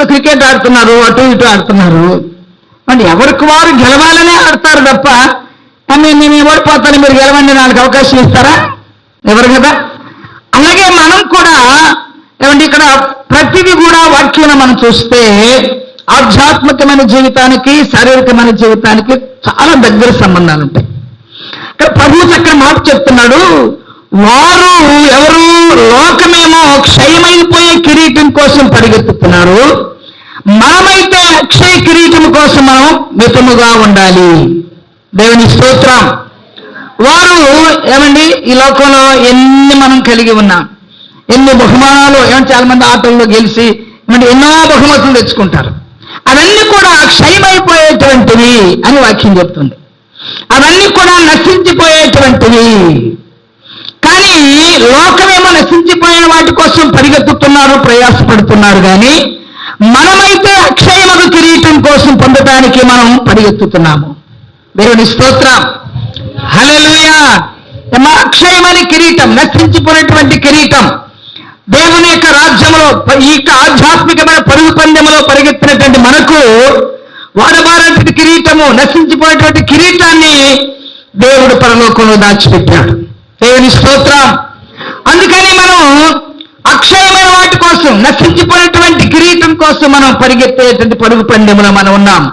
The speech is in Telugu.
ఇప్పుడు క్రికెట్ ఆడుతున్నారు, అటు ఇటు ఆడుతున్నారు. అంటే ఎవరికి వారు గెలవాలనే ఆడతారు తప్ప నేను ఓడిపోతాను మీరు గెలవండి నాకు అవకాశం ఇస్తారా? ఎవరు కదా. అలాగే మనం కూడా ఏమంటే ఇక్కడ ప్రతిదీ కూడా వాక్యం మనం చూస్తే ఆధ్యాత్మికమైన జీవితానికి శారీరకమైన జీవితానికి చాలా దగ్గర సంబంధాలు ఉంటాయి. ఇక్కడ ప్రభు చక్కని మాట చెప్తున్నాడు, వారు ఎవరు లోకమేమో క్షయమైపోయే కిరీటం కోసం పరిగెత్తుతున్నారు, మనమైతే అక్షయ కిరీటం కోసం మనం మితముగా ఉండాలి. దేవుని స్తోత్రం. వారు ఏమండి ఈ లోకంలో ఎన్ని మనం కలిగి ఉన్నాం, ఎన్ని బహుమానాలు, ఏమంటే చాలా మంది ఆటల్లో గెలిచి ఏమంటే ఎన్నో బహుమతులు తెచ్చుకుంటారు. అవన్నీ కూడా క్షయమైపోయేటువంటివి అని వాక్యం చెప్తుంది. అవన్నీ కూడా నశించిపోయేటువంటివి. కానీ లోకమేమో నశించిపోయిన వాటి కోసం పరిగెత్తుతున్నారు, ప్రయాసపడుతున్నారు. కానీ మనమైతే అక్షయమగు కిరీటం కోసం పొందడానికి మనం పరిగెత్తుతున్నాము. దేవుని స్తోత్రం. హల్లెలూయా. అక్షయమైన కిరీటం, నశించిపోయినటువంటి కిరీటం, దేవుని యొక్క రాజ్యంలో ఈ ఆధ్యాత్మికమైన పరుగు పందెంలో పరిగెత్తినటువంటి మనకు వాడబారటువంటి కిరీటము, నశించిపోయినటువంటి కిరీటాన్ని దేవుడు పరలోకంలో దాచిపెట్టాడు. దేవుని స్తోత్రం. అందుకని మనం అక్షయమైన వాటి కోసం, నశించిపోయినటువంటి కిరీటం కోసం మనం పరిగెత్తేటువంటి పరుగు పందెంలో మనం ఉన్నాం.